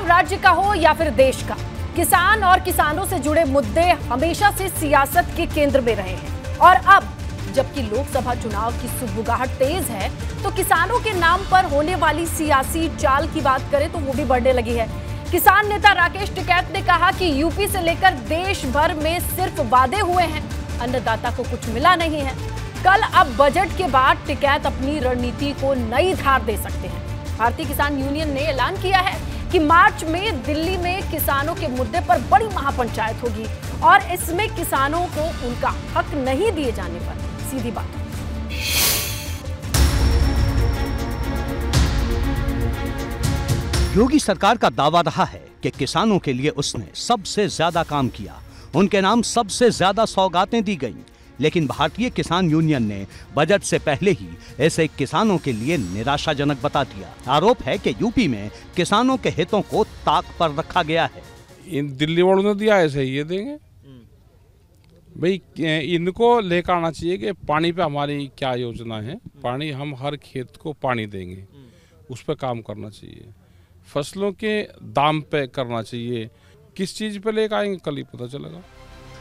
राज्य का हो या फिर देश का, किसान और किसानों से जुड़े मुद्दे हमेशा से सियासत के केंद्र में रहे हैं। और अब जबकि लोकसभा चुनाव की सुगबुगाहट तेज है, तो किसानों के नाम पर होने वाली सियासी चाल की बात करें तो वो भी बढ़ने लगी है। किसान नेता राकेश टिकैत ने कहा कि यूपी से लेकर देश भर में सिर्फ वादे हुए हैं, अन्नदाता को कुछ मिला नहीं है। कल अब बजट के बाद टिकैत अपनी रणनीति को नई धार दे सकते हैं। भारतीय किसान यूनियन ने ऐलान किया है कि मार्च में दिल्ली में किसानों के मुद्दे पर बड़ी महापंचायत होगी और इसमें किसानों को उनका हक नहीं दिए जाने पर सीधी बात होगी। योगी सरकार का दावा रहा है कि किसानों के लिए उसने सबसे ज्यादा काम किया, उनके नाम सबसे ज्यादा सौगातें दी गईं। लेकिन भारतीय किसान यूनियन ने बजट से पहले ही ऐसे किसानों के लिए निराशाजनक बता दिया। आरोप है कि यूपी में किसानों के हितों को ताक पर रखा गया है। इन दिल्ली वालों ने दिया ऐसे ही ये देंगे भाई। इनको लेकर आना चाहिए कि पानी पे हमारी क्या योजना है, पानी हम हर खेत को पानी देंगे, उस पर काम करना चाहिए। फसलों के दाम पे करना चाहिए, किस चीज पे लेकर आएंगे कल ही पता चलेगा।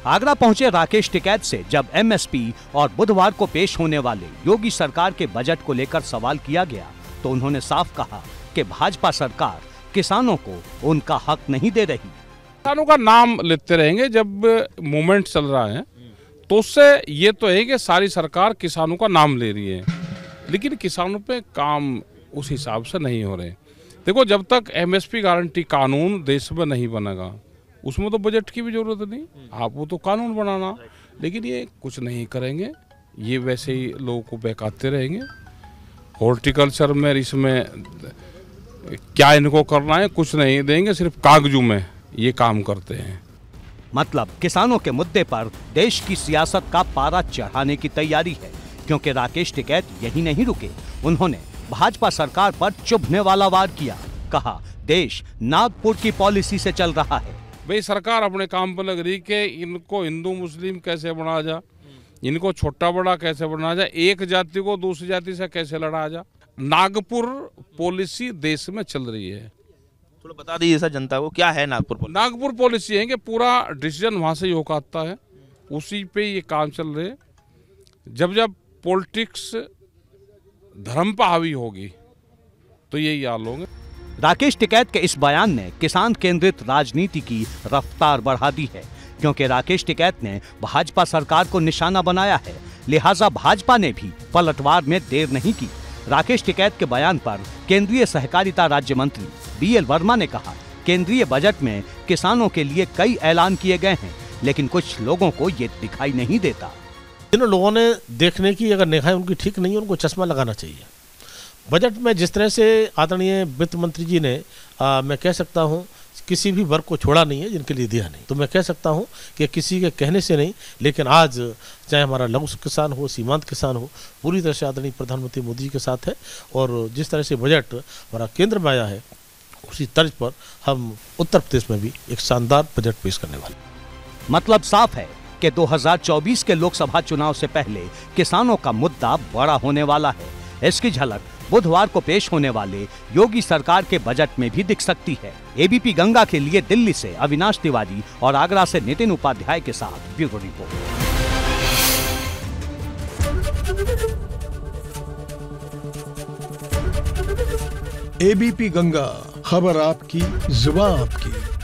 आगरा पहुंचे राकेश टिकैत से जब एमएसपी और बुधवार को पेश होने वाले योगी सरकार के बजट को लेकर सवाल किया गया तो उन्होंने साफ कहा कि भाजपा सरकार किसानों को उनका हक नहीं दे रही। किसानों का नाम लेते रहेंगे जब मूवमेंट चल रहा है तो उससे ये तो है कि सारी सरकार किसानों का नाम ले रही है, लेकिन किसानों पे काम उस हिसाब से नहीं हो रहे। देखो, जब तक एमएसपी गारंटी कानून देश में नहीं बनेगा उसमें तो बजट की भी जरूरत नहीं, आप वो तो कानून बनाना, लेकिन ये कुछ नहीं करेंगे, ये वैसे ही लोगों को बहकाते रहेंगे। हॉर्टिकल्चर में इसमें क्या इनको करना है, कुछ नहीं देंगे, सिर्फ कागजों में ये काम करते हैं। मतलब किसानों के मुद्दे पर देश की सियासत का पारा चढ़ाने की तैयारी है, क्योंकि राकेश टिकैत यही नहीं रुके। उन्होंने भाजपा सरकार पर चुभने वाला वार किया। कहा, देश नागपुर की पॉलिसी से चल रहा है। भाई, सरकार अपने काम पर लग रही कि इनको हिंदू मुस्लिम कैसे बनाया जा, इनको छोटा बड़ा कैसे बनाया जा, एक जाति को दूसरी जाति से कैसे लड़ाया जा। नागपुर पॉलिसी देश में चल रही है। थोड़ा बता दीजिए सर जनता को, क्या है नागपुर पॉलिसी? नागपुर पॉलिसी है कि पूरा डिसीजन वहां से ही होकर आता है, उसी पे ये काम चल रहे। जब जब पॉलिटिक्स धर्म पर हावी होगी तो यही हाल होंगे। राकेश टिकैत के इस बयान ने किसान केंद्रित राजनीति की रफ्तार बढ़ा दी है, क्योंकि राकेश टिकैत ने भाजपा सरकार को निशाना बनाया है, लिहाजा भाजपा ने भी पलटवार में देर नहीं की। राकेश टिकैत के बयान पर केंद्रीय सहकारिता राज्य मंत्री बीएल वर्मा ने कहा, केंद्रीय बजट में किसानों के लिए कई ऐलान किए गए हैं, लेकिन कुछ लोगों को ये दिखाई नहीं देता। जिन लोगों ने देखने की अगर निगाहें उनकी ठीक नहीं है, उनको चश्मा लगाना चाहिए। बजट में जिस तरह से आदरणीय वित्त मंत्री जी ने मैं कह सकता हूं किसी भी वर्ग को छोड़ा नहीं है जिनके लिए दिया नहीं, तो मैं कह सकता हूं कि किसी के कहने से नहीं, लेकिन आज चाहे हमारा लघु किसान हो, सीमांत किसान हो, पूरी तरह से आदरणीय प्रधानमंत्री मोदी जी के साथ है। और जिस तरह से बजट हमारा केंद्र में आया है उसी तर्ज पर हम उत्तर प्रदेश में भी एक शानदार बजट पेश करने वाले। मतलब साफ है कि 2024 के लोकसभा चुनाव से पहले किसानों का मुद्दा बड़ा होने वाला है। इसकी झलक बुधवार को पेश होने वाले योगी सरकार के बजट में भी दिख सकती है। एबीपी गंगा के लिए दिल्ली से अविनाश तिवारी और आगरा से नितिन उपाध्याय के साथ ब्यूरो रिपोर्ट। एबीपी गंगा, खबर आपकी, जुबान आपकी।